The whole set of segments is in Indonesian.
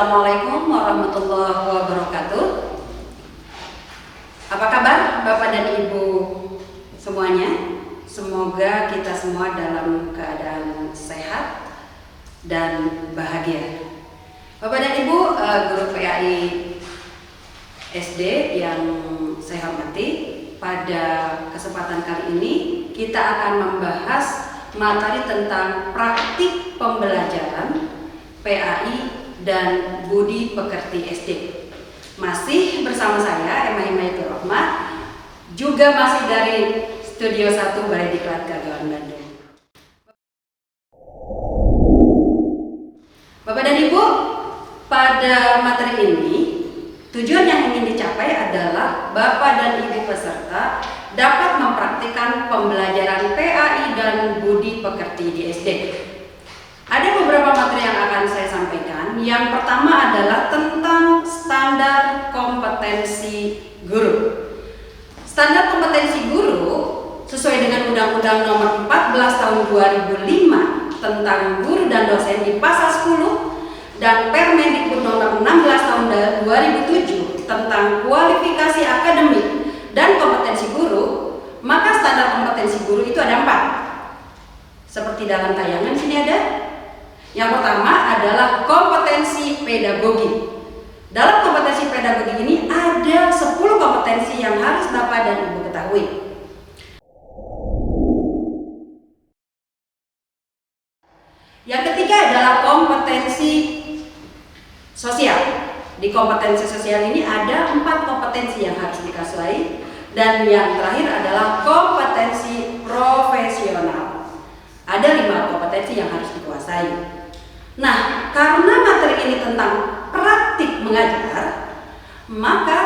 Assalamualaikum warahmatullahi wabarakatuh. Apa kabar Bapak dan Ibu semuanya? Semoga kita semua dalam keadaan sehat dan bahagia. Bapak dan Ibu, guru PAI SD yang saya hormati, pada kesempatan kali ini kita akan membahas materi tentang praktik pembelajaran PAI dan Budi Pekerti SD. Masih bersama saya Emma Himayatul Rahmat, juga masih dari Studio 1 Balai Diklat Kagawaran Bandung. Bapak dan Ibu, pada materi ini tujuan yang ingin dicapai adalah Bapak dan Ibu peserta dapat mempraktikkan pembelajaran PAI dan Budi Pekerti di SD. Ada beberapa materi yang akan saya sampaikan. Yang pertama adalah tentang standar kompetensi guru. Standar kompetensi guru sesuai dengan Undang-Undang Nomor 14 Tahun 2005 tentang guru dan dosen di pasal 10 dan Permendikbud Nomor 16 Tahun 2007 tentang kualifikasi akademik dan kompetensi guru, maka standar kompetensi guru itu ada 4. Seperti dalam tayangan sini ada. Yang pertama adalah kompetensi pedagogi. Dalam kompetensi pedagogi ini ada 10 kompetensi yang harus Bapak dan Ibu ketahui. Yang ketiga adalah kompetensi sosial. Di kompetensi sosial ini ada 4 kompetensi yang harus dikuasai, dan yang terakhir adalah kompetensi profesional. Ada 5 kompetensi yang harus dikuasai. Nah, karena materi ini tentang praktik mengajar, maka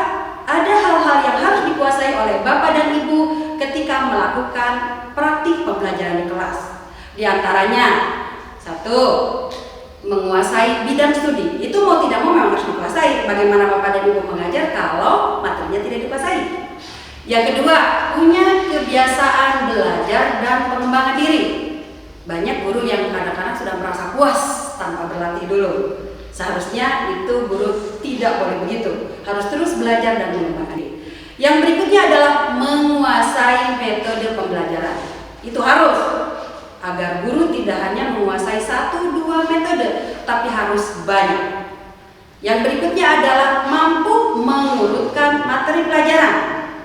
ada hal-hal yang harus dikuasai oleh Bapak dan Ibu ketika melakukan praktik pembelajaran di kelas. Di antaranya, 1. Menguasai bidang studi. Itu mau tidak mau memang harus dikuasai. Bagaimana Bapak dan Ibu mengajar kalau materinya tidak dikuasai? Yang kedua, punya kebiasaan belajar dan pengembangan diri. Banyak guru yang kadang-kadang sudah merasa puas tanpa berlatih dulu. Seharusnya itu guru tidak boleh begitu. Harus terus belajar dan mengembangkan diri. Yang berikutnya adalah menguasai metode pembelajaran. Itu harus, agar guru tidak hanya menguasai 1-2 metode, tapi harus banyak. Yang berikutnya adalah mampu mengurutkan materi pelajaran.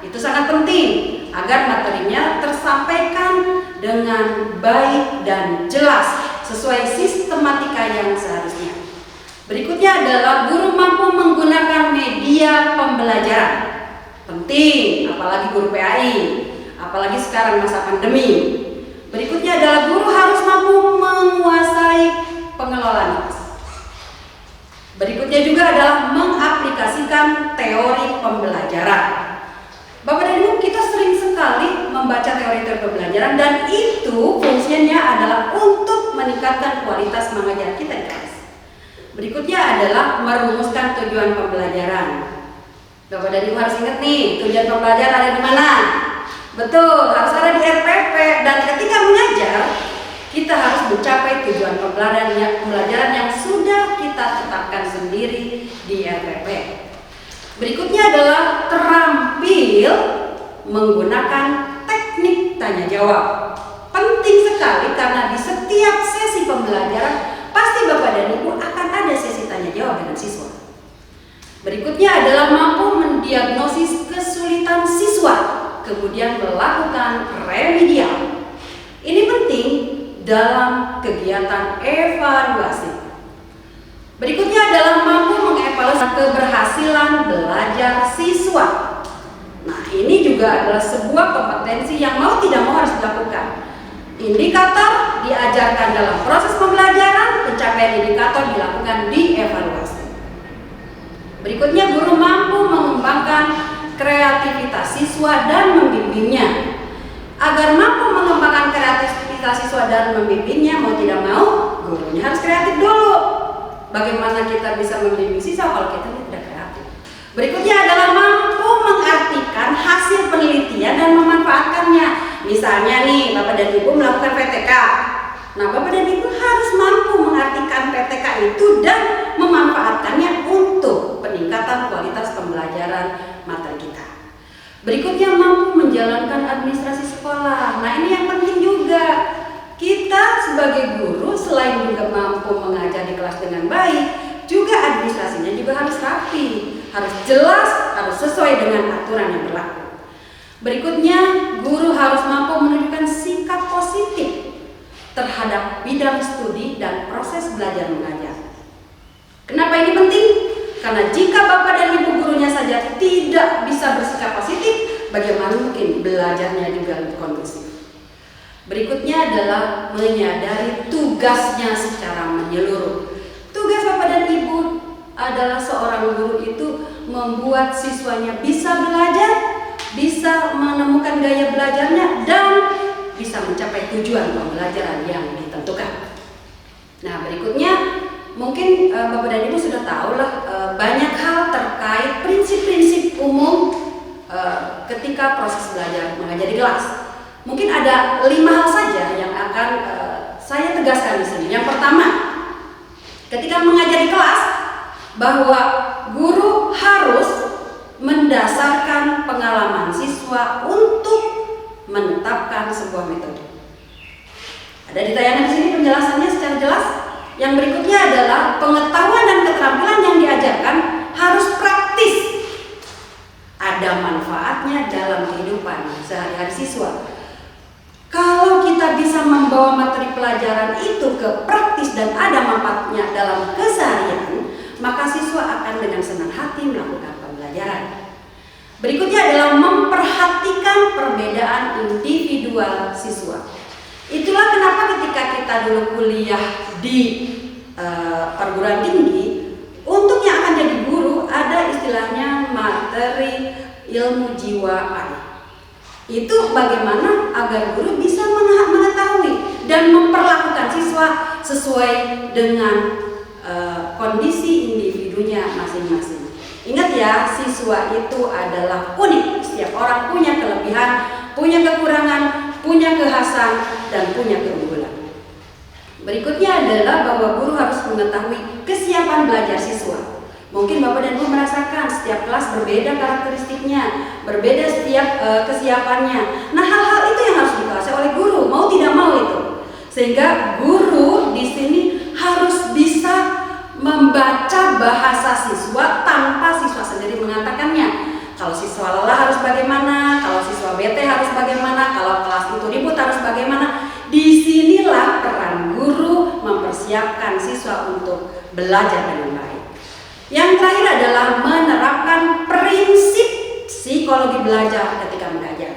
Itu sangat penting agar materinya tersampaikan dengan baik dan jelas sesuai sistematika yang seharusnya. Berikutnya adalah guru mampu menggunakan media pembelajaran. Penting, apalagi guru PAI, apalagi sekarang masa pandemi. Berikutnya adalah guru harus mampu menguasai pengelolaan kelas. Berikutnya juga adalah mengaplikasikan teori pembelajaran. Bapak dan Ibu, kita sering sekali membaca teori-teori pembelajaran, dan itu fungsinya adalah untuk meningkatkan kualitas mengajar kita di kelas. Berikutnya adalah merumuskan tujuan pembelajaran. Bapak dan Ibu harus ingat nih, tujuan pembelajaran ada di mana? Betul, harus ada di RPP. Dan ketika mengajar, kita harus mencapai tujuan pembelajaran yang sudah kita tetapkan sendiri di RPP. Berikutnya adalah terampil menggunakan teknik tanya jawab. Penting sekali karena di setiap sesi pembelajaran pasti Bapak dan Ibu akan ada sesi tanya jawab dengan siswa. Berikutnya adalah mampu mendiagnosis kesulitan siswa, kemudian melakukan remedial. Ini penting dalam kegiatan evaluasi. Berikutnya adalah mampu mengevaluasi keberhasilan belajar siswa. Nah, ini juga adalah sebuah kompetensi yang mau tidak mau harus dilakukan. Indikator diajarkan dalam proses pembelajaran, pencapaian indikator dilakukan di evaluasi. Berikutnya, guru mampu mengembangkan kreativitas siswa dan membimbingnya. Agar mampu mengembangkan kreativitas siswa dan membimbingnya, mau tidak mau, gurunya harus kreatif dulu. Bagaimana kita bisa membimbing siswa kalau kita tidak kreatif? Berikutnya adalah mampu mengartikan hasil penelitian dan memanfaatkannya. Misalnya nih, Bapak dan Ibu melakukan PTK. Nah, Bapak dan Ibu harus mampu mengartikan PTK itu dan memanfaatkannya untuk peningkatan kualitas pembelajaran materi kita. Berikutnya, mampu menjalankan administrasi sekolah. Nah, ini yang penting juga. Kita sebagai guru selain juga mampu mengajar di kelas dengan baik, juga administrasinya juga harus rapi, harus jelas, harus sesuai dengan aturan yang berlaku. Berikutnya, guru harus mampu menunjukkan sikap positif terhadap bidang studi dan proses belajar mengajar. Kenapa ini penting? Karena jika Bapak dan Ibu gurunya saja tidak bisa bersikap positif, bagaimana mungkin belajarnya juga lebih kondusif? Berikutnya adalah menyadari tugasnya secara menyeluruh. Tugas Bapak dan Ibu adalah seorang guru itu membuat siswanya bisa belajar, bisa menemukan gaya belajarnya, dan bisa mencapai tujuan pembelajaran yang ditentukan. Nah, berikutnya mungkin Bapak dan Ibu sudah tahu lah banyak hal terkait prinsip-prinsip umum ketika proses belajar mengajar di kelas. Mungkin ada 5 hal saja yang akan saya tegaskan di sini. Yang pertama, ketika mengajar di kelas, bahwa guru harus mendasarkan pengalaman siswa untuk menetapkan sebuah metode. Ada di tayangan di sini penjelasannya secara jelas. Yang berikutnya adalah pengetahuan dan keterampilan yang diajarkan harus praktis. Ada manfaatnya dalam kehidupan sehari-hari siswa. Kalau kita bisa membawa materi pelajaran itu ke praktis dan ada manfaatnya dalam keseharian, maka siswa akan dengan senang hati melakukan pembelajaran. Berikutnya adalah memperhatikan perbedaan individual siswa. Itulah kenapa ketika kita dulu kuliah di perguruan tinggi, untuk yang akan jadi guru ada istilahnya materi ilmu jiwa anak. Itu bagaimana agar guru bisa mengetahui dan memperlakukan siswa sesuai dengan kondisi individunya masing-masing. Ingat ya, siswa itu adalah unik. Setiap orang punya kelebihan, punya kekurangan, punya kekhasan, dan punya keunggulan. Berikutnya adalah bahwa guru harus mengetahui kesiapan belajar siswa. Mungkin Bapak dan Ibu merasakan setiap kelas berbeda karakteristiknya, berbeda setiap kesiapannya. Nah, hal-hal itu yang harus dikuasai oleh guru, mau tidak mau itu. Sehingga guru di sini harus bisa membaca bahasa siswa tanpa siswa sendiri mengatakannya. Kalau siswa lelah harus bagaimana, kalau siswa bete harus bagaimana, kalau kelas itu ribut harus bagaimana. Disinilah peran guru mempersiapkan siswa untuk belajar dengan baik. Yang terakhir adalah menerapkan prinsip psikologi belajar ketika mengajar.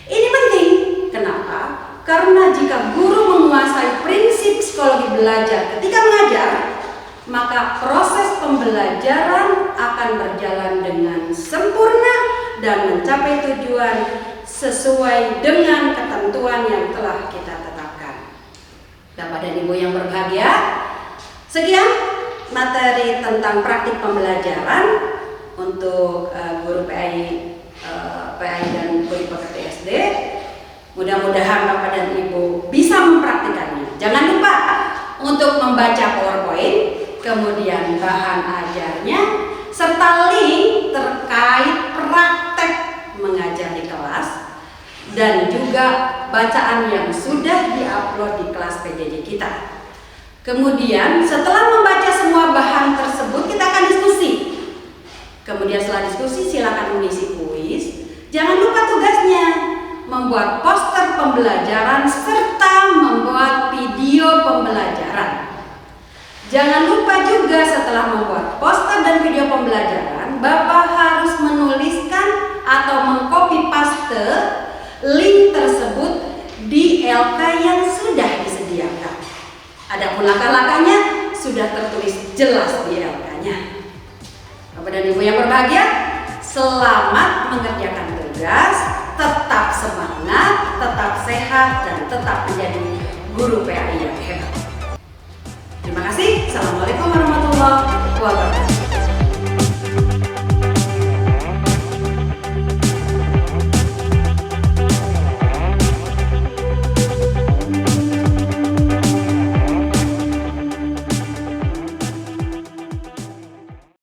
Ini penting. Kenapa? Karena jika guru menguasai prinsip psikologi belajar ketika mengajar, maka proses pembelajaran akan berjalan dengan sempurna dan mencapai tujuan sesuai dengan ketentuan yang telah kita tetapkan. Bapak dan Ibu yang berbahagia, sekian materi tentang praktik pembelajaran untuk guru PAI dan guru pekerja SD. Mudah-mudahan Bapak dan Ibu bisa mempraktikannya. Jangan lupa untuk membaca PowerPoint, kemudian bahan ajarnya, serta link terkait praktek mengajar di kelas, dan juga bacaan yang sudah diupload di kelas PJJ kita. Kemudian setelah membaca semua bahan tersebut, kita akan diskusi. Kemudian setelah diskusi silakan mengisi kuis. Jangan lupa tugasnya, membuat poster pembelajaran serta membuat video pembelajaran. Jangan lupa juga setelah membuat poster dan video pembelajaran, Bapak harus menuliskan atau mengcopy paste link tersebut di LK yang sudah disediakan. Adapun langkah-langkahnya sudah tertulis jelas di LK-nya. Bapak dan Ibu yang berbahagia, selamat mengerjakan tugas, tetap semangat, tetap sehat, dan tetap menjadi guru PAI yang hebat. Terima kasih. Assalamualaikum.